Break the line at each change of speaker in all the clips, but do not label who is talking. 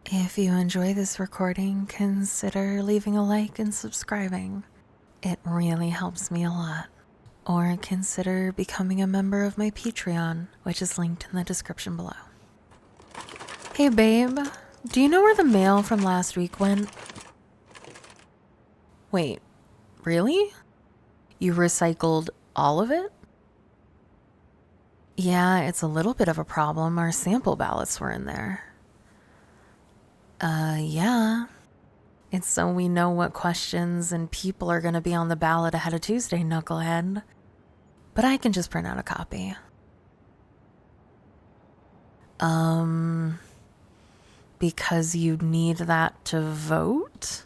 If you enjoy this recording, consider leaving a like and subscribing. It really helps me a lot. Or consider becoming a member of my Patreon, which is linked in the description below. Hey babe, do you know where the mail from last week went? Wait, really? You recycled all of it? Yeah, it's a little bit of a problem. Our sample ballots were in there. Yeah. It's so we know what questions and people are going to be on the ballot ahead of Tuesday, knucklehead. But I can just print out a copy. Because you need that to vote?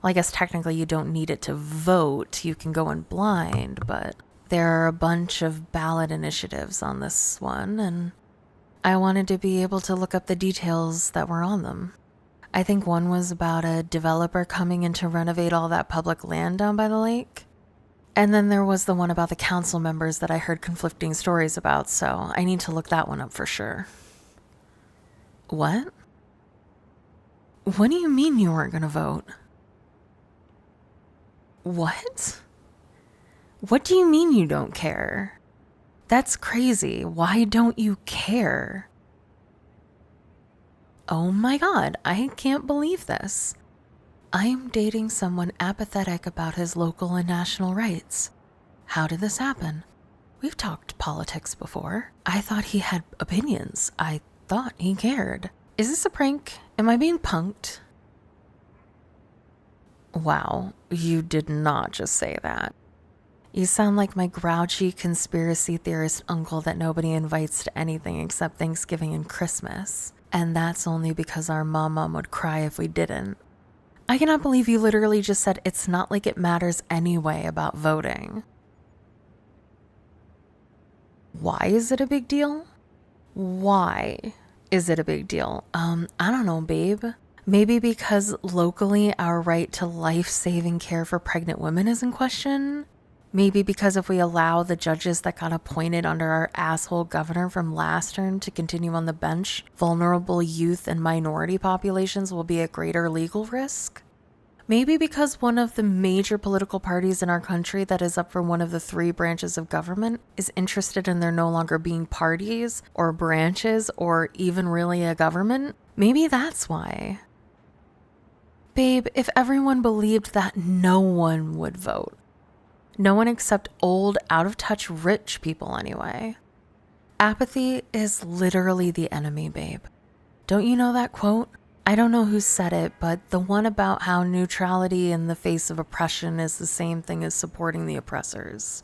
Well, I guess technically you don't need it to vote. You can go in blind, but there are a bunch of ballot initiatives on this one, and I wanted to be able to look up the details that were on them. I think one was about a developer coming in to renovate all that public land down by the lake. And then there was the one about the council members that I heard conflicting stories about, so I need to look that one up for sure. What? What do you mean you weren't gonna vote? What? What do you mean you don't care? That's crazy. Why don't you care? Oh my god, I can't believe this. I'm dating someone apathetic about his local and national rights. How did this happen? We've talked politics before. I thought he had opinions. I thought he cared. Is this a prank? Am I being punked? Wow, you did not just say that. You sound like my grouchy conspiracy theorist uncle that nobody invites to anything except Thanksgiving and Christmas. And that's only because our mom would cry if we didn't. I cannot believe you literally just said it's not like it matters anyway about voting. Why is it a big deal? Why is it a big deal? I don't know, babe. Maybe because locally our right to life-saving care for pregnant women is in question? Maybe because if we allow the judges that got appointed under our asshole governor from last term to continue on the bench, vulnerable youth and minority populations will be at greater legal risk? Maybe because one of the major political parties in our country that is up for one of the three branches of government is interested in there no longer being parties or branches or even really a government? Maybe that's why. Babe, if everyone believed that, no one would vote. No one except old, out-of-touch rich people anyway. Apathy is literally the enemy, babe. Don't you know that quote? I don't know who said it, but the one about how neutrality in the face of oppression is the same thing as supporting the oppressors.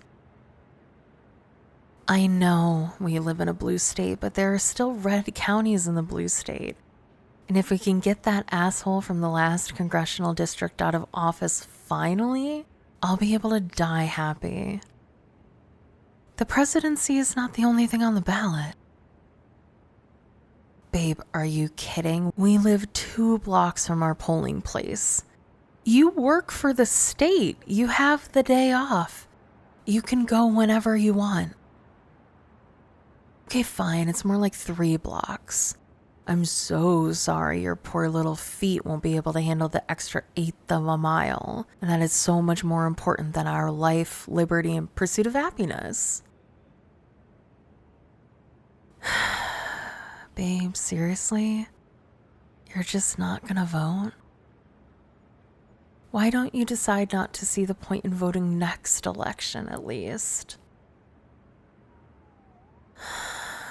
I know we live in a blue state, but there are still red counties in the blue state. And if we can get that asshole from the last congressional district out of office finally, I'll be able to die happy. The presidency is not the only thing on the ballot. Babe, are you kidding? We live 2 blocks from our polling place. You work for the state. You have the day off. You can go whenever you want. Okay, fine. It's more like 3 blocks. I'm so sorry your poor little feet won't be able to handle the extra 1/8 of a mile. And that is so much more important than our life, liberty, and pursuit of happiness. Babe, seriously? You're just not gonna vote? Why don't you decide not to see the point in voting next election at least?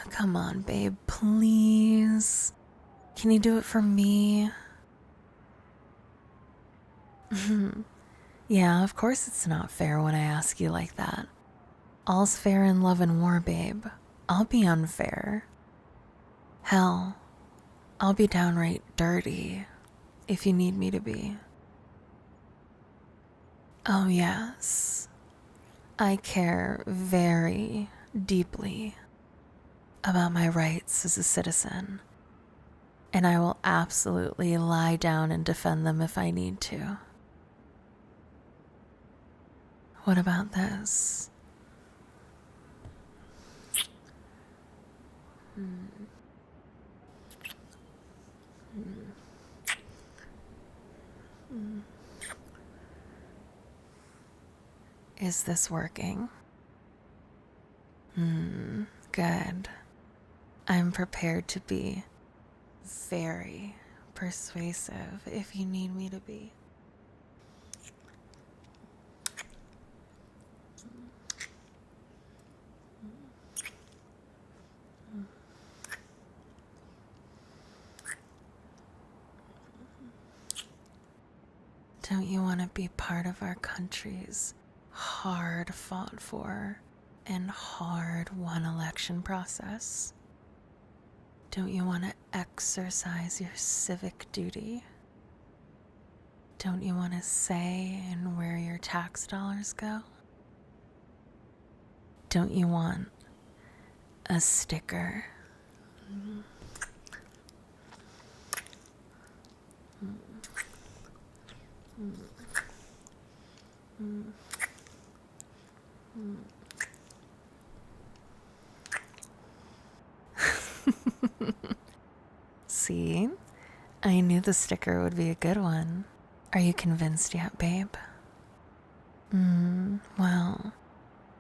Come on, babe, please. Can you do it for me? Yeah, of course it's not fair when I ask you like that. All's fair in love and war, babe. I'll be unfair. Hell, I'll be downright dirty if you need me to be. Oh yes, I care very deeply about my rights as a citizen, and I will absolutely lie down and defend them if I need to. What about this? Is this working? Good. I'm prepared to be very persuasive if you need me to be. Don't you want to be part of our country's hard fought for and hard won election process? Don't you want to exercise your civic duty? Don't you want to say and where your tax dollars go? Don't you want a sticker? See? I knew the sticker would be a good one. Are you convinced yet, babe? Well,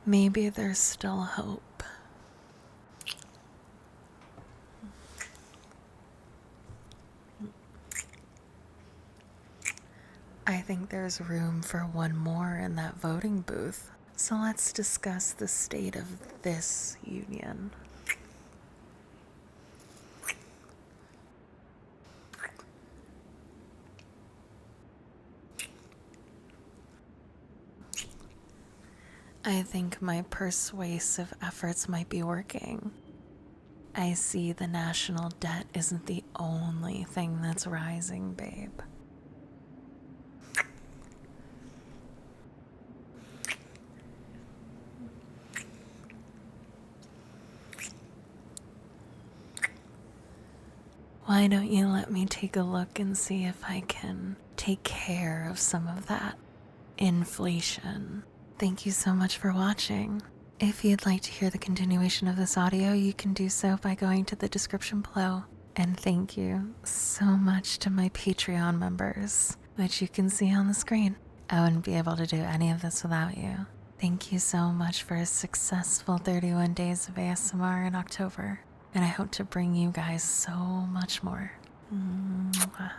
maybe there's still hope. I think there's room for one more in that voting booth. So let's discuss the state of this union. I think my persuasive efforts might be working. I see the national debt isn't the only thing that's rising, babe. Why don't you let me take a look and see if I can take care of some of that inflation? Thank you so much for watching. If you'd like to hear the continuation of this audio, you can do so by going to the description below. And thank you so much to my Patreon members, which you can see on the screen. I wouldn't be able to do any of this without you. Thank you so much for a successful 31 days of ASMR in October. And I hope to bring you guys so much more. Mwah.